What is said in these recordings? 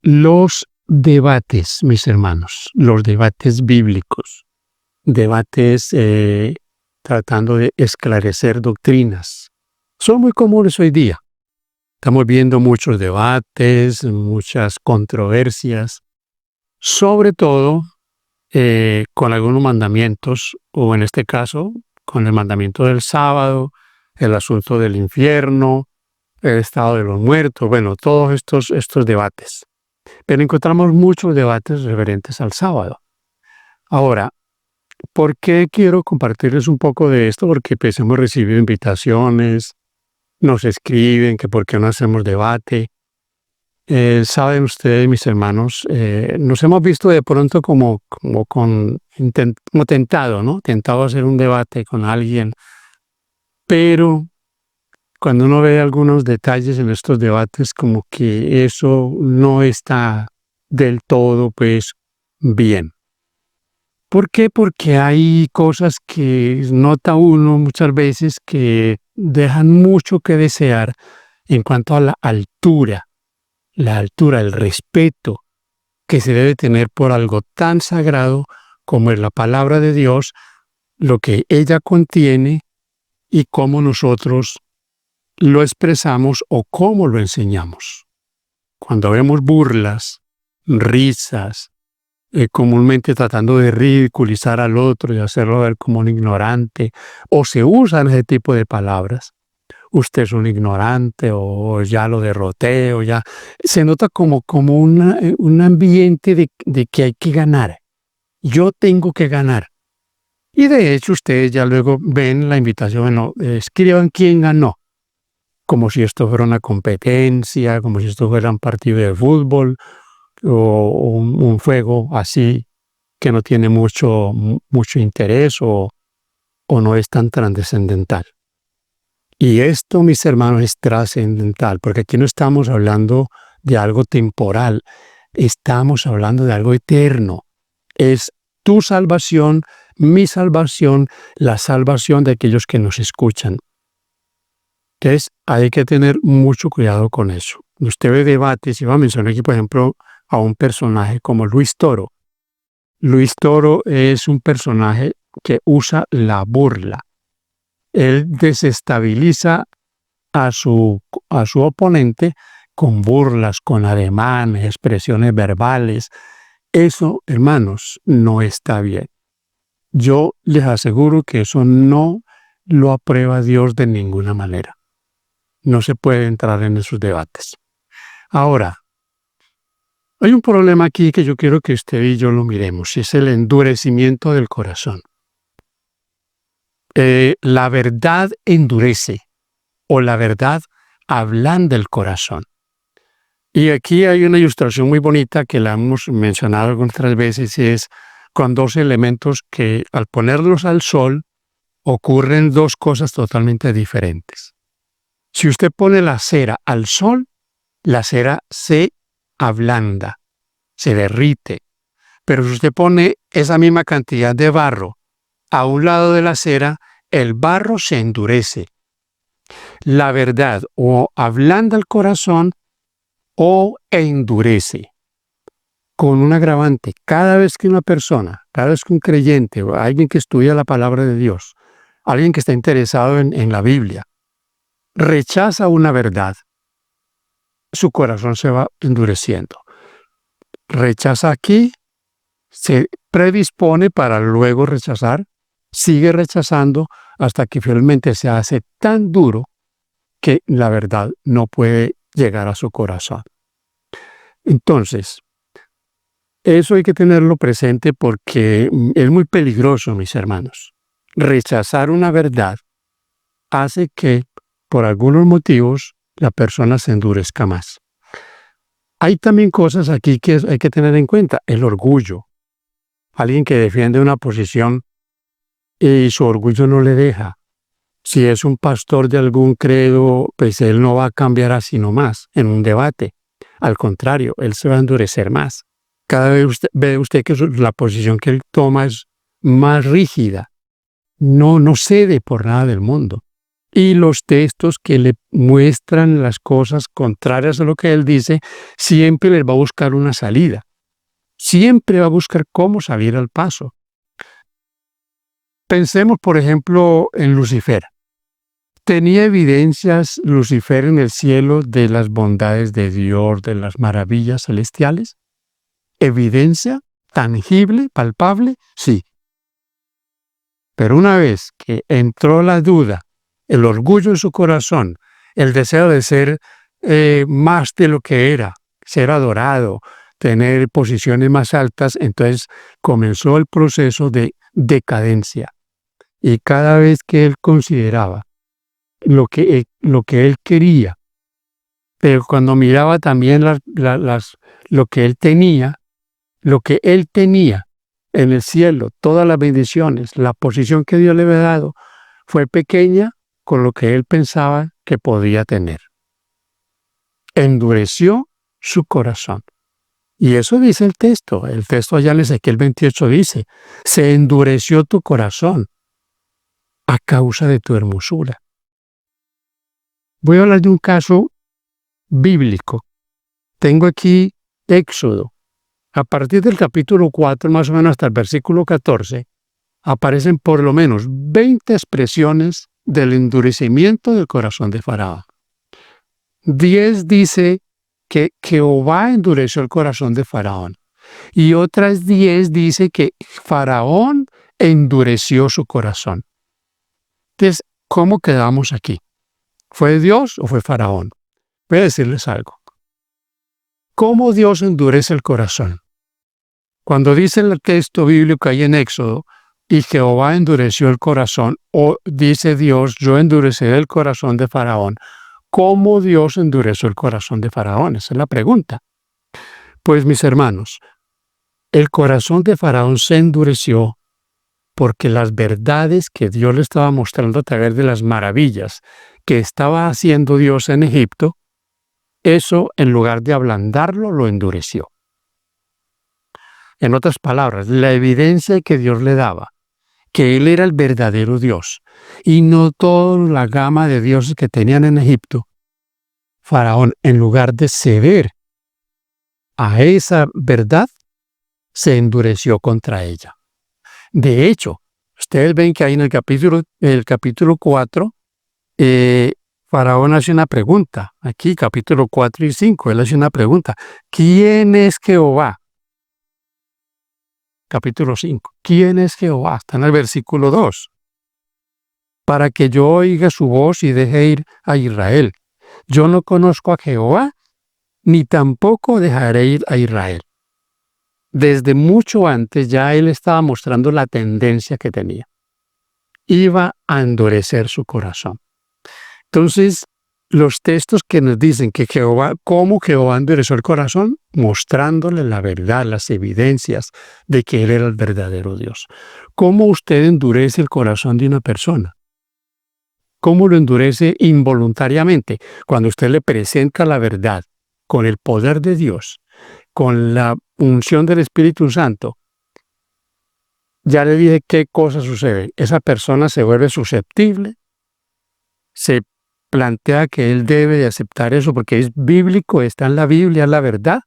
Los debates, mis hermanos, los debates bíblicos, debates tratando de esclarecer doctrinas, son muy comunes hoy día. Estamos viendo muchos debates, muchas controversias, sobre todo con algunos mandamientos, o en este caso, con el mandamiento del sábado, el asunto del infierno, el estado de los muertos, bueno, todos estos debates. Pero encontramos muchos debates referentes al sábado. Ahora, ¿por qué quiero compartirles un poco de esto? Porque pues hemos recibido invitaciones, nos escriben que por qué no hacemos debate. Saben ustedes, mis hermanos, nos hemos visto de pronto como tentado, ¿no? Tentado a hacer un debate con alguien, pero cuando uno ve algunos detalles en estos debates, como que eso no está del todo, pues, bien. ¿Por qué? Porque hay cosas que nota uno muchas veces que dejan mucho que desear en cuanto a la altura, el respeto que se debe tener por algo tan sagrado como es la palabra de Dios, lo que ella contiene y cómo nosotros lo expresamos o cómo lo enseñamos. Cuando vemos burlas, risas, comúnmente tratando de ridiculizar al otro y hacerlo ver como un ignorante, o se usan ese tipo de palabras, usted es un ignorante, o ya lo derroté, o ya, se nota como un ambiente de que hay que ganar. Yo tengo que ganar. Y de hecho ustedes ya luego ven la invitación, bueno, escriban quién ganó, como si esto fuera una competencia, como si esto fuera un partido de fútbol o un juego así que no tiene mucho interés o no es tan trascendental. Y esto, mis hermanos, es trascendental, porque aquí no estamos hablando de algo temporal, estamos hablando de algo eterno. Es tu salvación, mi salvación, la salvación de aquellos que nos escuchan. Entonces, hay que tener mucho cuidado con eso. Usted ve debates, y va a mencionar aquí, por ejemplo, a un personaje como Luis Toro. Luis Toro es un personaje que usa la burla. Él desestabiliza a su oponente con burlas, con ademanes, expresiones verbales. Eso, hermanos, no está bien. Yo les aseguro que eso no lo aprueba Dios de ninguna manera. No se puede entrar en esos debates. Ahora, hay un problema aquí que yo quiero que usted y yo lo miremos, y es el endurecimiento del corazón. La verdad endurece, o la verdad ablanda el corazón. Y aquí hay una ilustración muy bonita que la hemos mencionado algunas otras veces, y es con dos elementos que al ponerlos al sol ocurren dos cosas totalmente diferentes. Si usted pone la cera al sol, la cera se ablanda, se derrite. Pero si usted pone esa misma cantidad de barro a un lado de la cera, el barro se endurece. La verdad o ablanda el corazón o endurece. Con un agravante, cada vez que una persona, cada vez que un creyente o alguien que estudia la palabra de Dios, alguien que está interesado en la Biblia, rechaza una verdad, su corazón se va endureciendo. Rechaza aquí, se predispone para luego rechazar, sigue rechazando hasta que finalmente se hace tan duro que la verdad no puede llegar a su corazón. Entonces, eso hay que tenerlo presente porque es muy peligroso, mis hermanos. Rechazar una verdad hace que, por algunos motivos, la persona se endurezca más. Hay también cosas aquí que hay que tener en cuenta. El orgullo. Alguien que defiende una posición y su orgullo no le deja. Si es un pastor de algún credo, pues él no va a cambiar así nomás en un debate. Al contrario, él se va a endurecer más. Cada vez ve usted que la posición que él toma es más rígida. No cede por nada del mundo. y los textos que le muestran las cosas contrarias a lo que él dice, siempre les va a buscar una salida. Siempre va a buscar cómo salir al paso. Pensemos, por ejemplo, en Lucifer. ¿Tenía evidencias Lucifer en el cielo de las bondades de Dios, de las maravillas celestiales? ¿Evidencia tangible, palpable? Sí. Pero una vez que entró la duda, el orgullo en su corazón, el deseo de ser más de lo que era, ser adorado, tener posiciones más altas, entonces comenzó el proceso de decadencia. Y cada vez que él consideraba lo que él quería, pero cuando miraba también lo que él tenía en el cielo, todas las bendiciones, la posición que Dios le había dado, fue pequeña con lo que él pensaba que podía tener. Endureció su corazón. Y eso dice el texto. El texto allá en Ezequiel 28 dice, se endureció tu corazón a causa de tu hermosura. Voy a hablar de un caso bíblico. Tengo aquí Éxodo. A partir del capítulo 4, más o menos hasta el versículo 14, aparecen por lo menos 20 expresiones del endurecimiento del corazón de Faraón. 10 dice que Jehová endureció el corazón de Faraón. Y otras 10 dice que Faraón endureció su corazón. Entonces, ¿cómo quedamos aquí? ¿Fue Dios o fue Faraón? Voy a decirles algo. ¿Cómo Dios endurece el corazón? Cuando dice el texto bíblico ahí en Éxodo, y Jehová endureció el corazón, o dice Dios, yo endureceré el corazón de Faraón. ¿Cómo Dios endureció el corazón de Faraón? Esa es la pregunta. Pues mis hermanos, el corazón de Faraón se endureció porque las verdades que Dios le estaba mostrando a través de las maravillas que estaba haciendo Dios en Egipto, eso en lugar de ablandarlo, lo endureció. En otras palabras, la evidencia que Dios le daba, que Él era el verdadero Dios, y no toda la gama de dioses que tenían en Egipto, Faraón, en lugar de ceder a esa verdad, se endureció contra ella. De hecho, ustedes ven que ahí en el capítulo 4, Faraón hace una pregunta. Aquí, capítulo 4 y 5, él hace una pregunta. ¿Quién es Jehová? Capítulo 5. ¿Quién es Jehová? Está en el versículo 2. Para que yo oiga su voz y deje ir a Israel. Yo no conozco a Jehová, ni tampoco dejaré ir a Israel. Desde mucho antes ya él estaba mostrando la tendencia que tenía. Iba a endurecer su corazón. Entonces, los textos que nos dicen que cómo Jehová endureció el corazón, mostrándole la verdad, las evidencias de que Él era el verdadero Dios. ¿Cómo usted endurece el corazón de una persona? ¿Cómo lo endurece involuntariamente? Cuando usted le presenta la verdad con el poder de Dios, con la unción del Espíritu Santo. Ya le dije qué cosa sucede. Esa persona se vuelve susceptible, se plantea que él debe de aceptar eso porque es bíblico, está en la Biblia, es la verdad,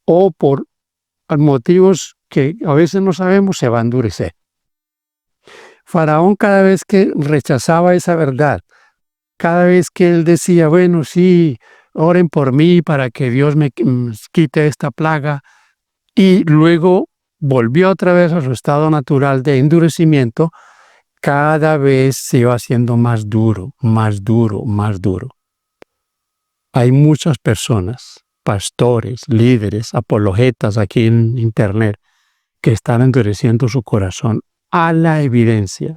o por motivos que a veces no sabemos, se va a endurecer. Faraón, cada vez que rechazaba esa verdad, cada vez que él decía, bueno, sí, oren por mí para que Dios me quite esta plaga, y luego volvió otra vez a su estado natural de endurecimiento, cada vez se iba haciendo más duro, más duro, más duro. Hay muchas personas, pastores, líderes, apologetas aquí en Internet, que están endureciendo su corazón a la evidencia.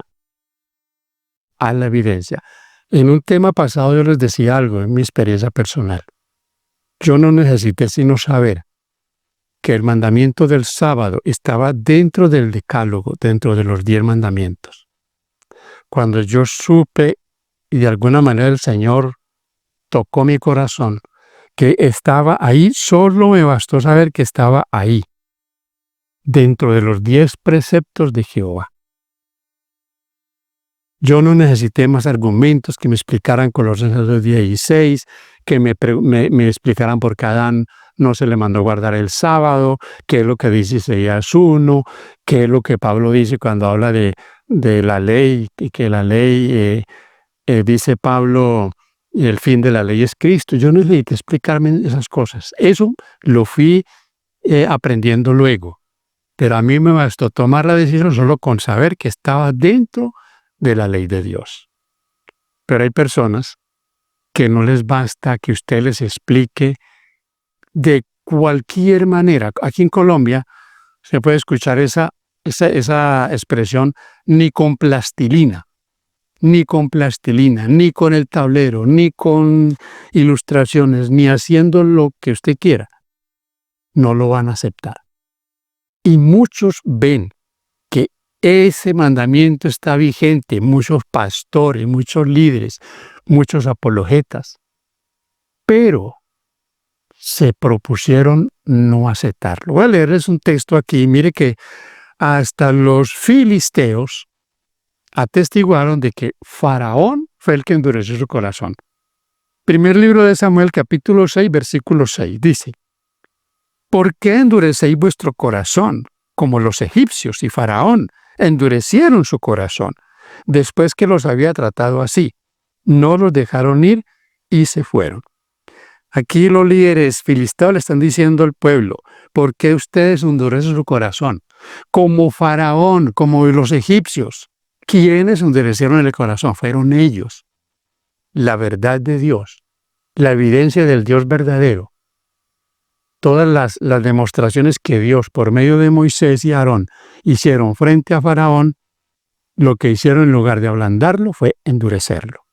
A la evidencia. En un tema pasado yo les decía algo en mi experiencia personal. Yo no necesité sino saber que el mandamiento del sábado estaba dentro del decálogo, dentro de los 10 mandamientos. Cuando yo supe y de alguna manera el Señor tocó mi corazón, que estaba ahí, solo me bastó saber que estaba ahí, dentro de los 10 preceptos de Jehová. Yo no necesité más argumentos que me explicaran Colosenses 2:16, que me explicaran por qué a Adán no se le mandó guardar el sábado, qué es lo que dice Isaías 1, qué es lo que Pablo dice cuando habla de la ley, y que la ley, dice Pablo, el fin de la ley es Cristo. Yo no necesité explicarme esas cosas. Eso lo fui aprendiendo luego. Pero a mí me bastó tomar la decisión solo con saber que estaba dentro de la ley de Dios. Pero hay personas que no les basta que usted les explique de cualquier manera. Aquí en Colombia se puede escuchar esa expresión, ni con plastilina, ni con el tablero, ni con ilustraciones, ni haciendo lo que usted quiera. No lo van a aceptar. Y muchos ven que ese mandamiento está vigente, muchos pastores, muchos líderes, muchos apologetas, pero se propusieron no aceptarlo. Voy a leerles un texto aquí. Mire que hasta los filisteos atestiguaron de que Faraón fue el que endureció su corazón. Primer libro de Samuel, capítulo 6, versículo 6, dice: ¿Por qué endurecéis vuestro corazón, como los egipcios y Faraón endurecieron su corazón, después que los había tratado así? No los dejaron ir y se fueron. Aquí los líderes filisteos le están diciendo al pueblo: ¿por qué ustedes endurecen su corazón? Como Faraón, como los egipcios. ¿Quiénes endurecieron el corazón? Fueron ellos. La verdad de Dios, la evidencia del Dios verdadero, todas las demostraciones que Dios, por medio de Moisés y Aarón, hicieron frente a Faraón, lo que hicieron en lugar de ablandarlo fue endurecerlo.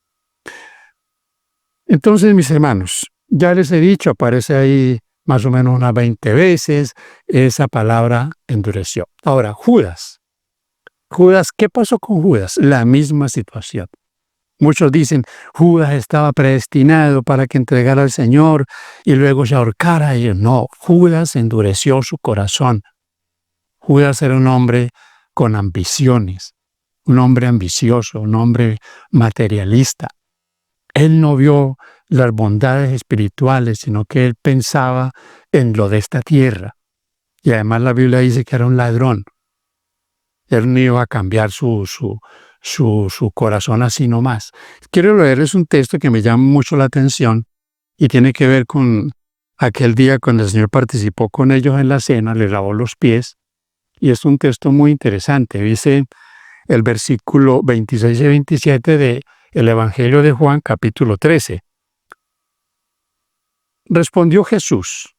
Entonces, mis hermanos, ya les he dicho, aparece ahí más o menos unas 20 veces esa palabra endureció. Ahora, Judas, ¿qué pasó con Judas? La misma situación. Muchos dicen, Judas estaba predestinado para que entregara al Señor y luego se ahorcara. Y no, Judas endureció su corazón. Judas era un hombre con ambiciones, un hombre ambicioso, un hombre materialista. Él no vio las bondades espirituales, sino que él pensaba en lo de esta tierra. Y además la Biblia dice que era un ladrón. Él no iba a cambiar su corazón así nomás. Quiero leerles un texto que me llama mucho la atención y tiene que ver con aquel día cuando el Señor participó con ellos en la cena, les lavó los pies, y es un texto muy interesante. Dice el versículo 26 y 27 del Evangelio de Juan, capítulo 13. Respondió Jesús: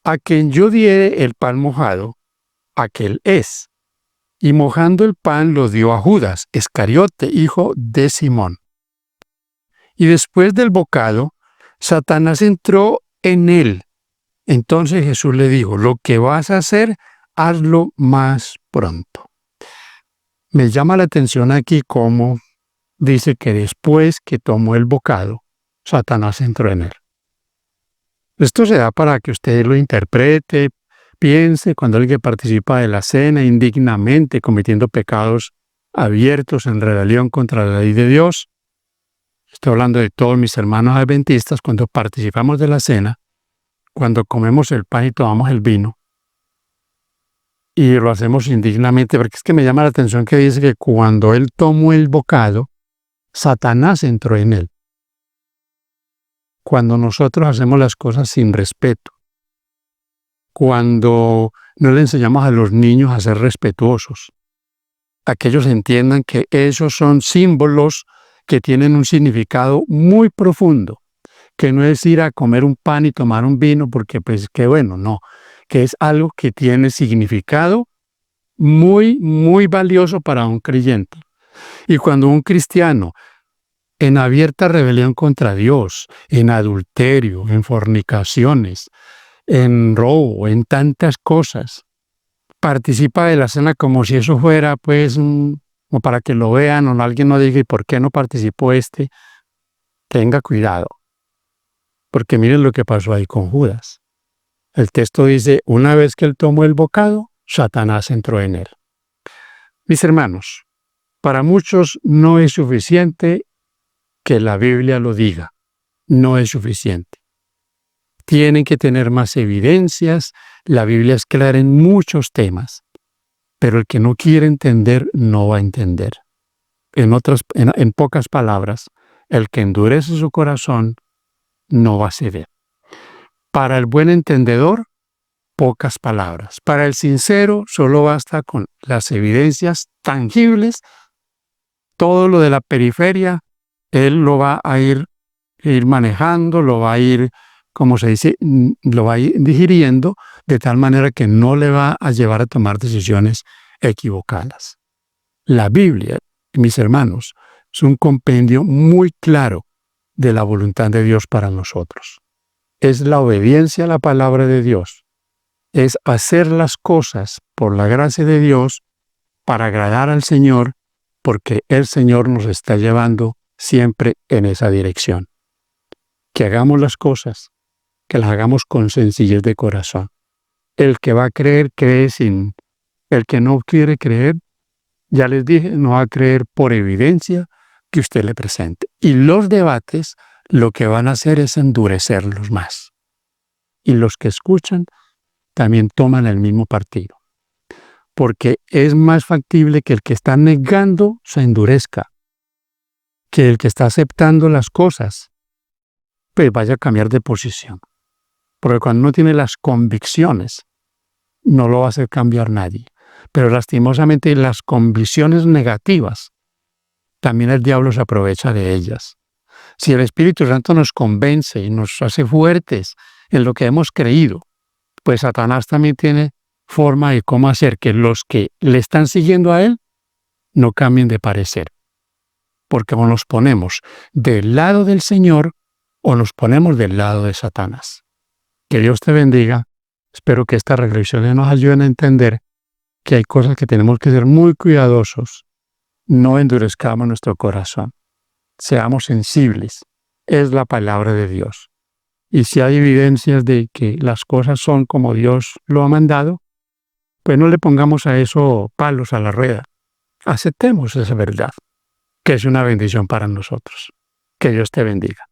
a quien yo diere el pan mojado, aquel es. Y mojando el pan lo dio a Judas Iscariote, hijo de Simón. Y después del bocado, Satanás entró en él. Entonces Jesús le dijo: lo que vas a hacer, hazlo más pronto. Me llama la atención aquí cómo dice que después que tomó el bocado, Satanás entró en él. Esto se da para que usted lo interprete, piense cuando alguien participa de la cena indignamente cometiendo pecados abiertos en rebelión contra la ley de Dios. Estoy hablando de todos mis hermanos adventistas cuando participamos de la cena, cuando comemos el pan y tomamos el vino, y lo hacemos indignamente, porque es que me llama la atención que dice que cuando él tomó el bocado, Satanás entró en él. Cuando nosotros hacemos las cosas sin respeto, cuando no le enseñamos a los niños a ser respetuosos, a que ellos entiendan que esos son símbolos que tienen un significado muy profundo, que no es ir a comer un pan y tomar un vino porque pues qué bueno, no, que es algo que tiene significado muy, muy valioso para un creyente. Y cuando un cristiano, en abierta rebelión contra Dios, en adulterio, en fornicaciones, en robo, en tantas cosas, participa de la cena como si eso fuera, pues, o para que lo vean o alguien no diga, ¿y por qué no participó este? Tenga cuidado, porque miren lo que pasó ahí con Judas. El texto dice: una vez que él tomó el bocado, Satanás entró en él. Mis hermanos, Para muchos no es suficiente que la Biblia lo diga, no es suficiente. Tienen que tener más evidencias, la Biblia es clara en muchos temas, pero el que no quiere entender no va a entender. En pocas palabras, el que endurece su corazón no va a ceder. Para el buen entendedor, pocas palabras. Para el sincero, solo basta con las evidencias tangibles. Todo lo de la periferia, él lo va a ir manejando, lo va a ir, como se dice, lo va a ir digiriendo, de tal manera que no le va a llevar a tomar decisiones equivocadas. La Biblia, mis hermanos, es un compendio muy claro de la voluntad de Dios para nosotros. Es la obediencia a la palabra de Dios. Es hacer las cosas por la gracia de Dios para agradar al Señor, porque el Señor nos está llevando siempre en esa dirección. Que hagamos las cosas, que las hagamos con sencillez de corazón. El que va a creer, cree sin. El que no quiere creer, ya les dije, no va a creer por evidencia que usted le presente. Y los debates lo que van a hacer es endurecerlos más. Y los que escuchan también toman el mismo partido. Porque es más factible que el que está negando se endurezca, que el que está aceptando las cosas, pues vaya a cambiar de posición. Porque cuando uno tiene las convicciones, no lo va a hacer cambiar nadie. Pero lastimosamente las convicciones negativas, también el diablo se aprovecha de ellas. Si el Espíritu Santo nos convence y nos hace fuertes en lo que hemos creído, pues Satanás también tiene forma de cómo hacer que los que le están siguiendo a él no cambien de parecer. Porque o nos ponemos del lado del Señor o nos ponemos del lado de Satanás. Que Dios te bendiga. Espero que estas reflexiones nos ayuden a entender que hay cosas que tenemos que ser muy cuidadosos. No endurezcamos nuestro corazón. Seamos sensibles. Es la palabra de Dios. Y si hay evidencias de que las cosas son como Dios lo ha mandado, pues no le pongamos a eso palos a la rueda. Aceptemos esa verdad, que es una bendición para nosotros. Que Dios te bendiga.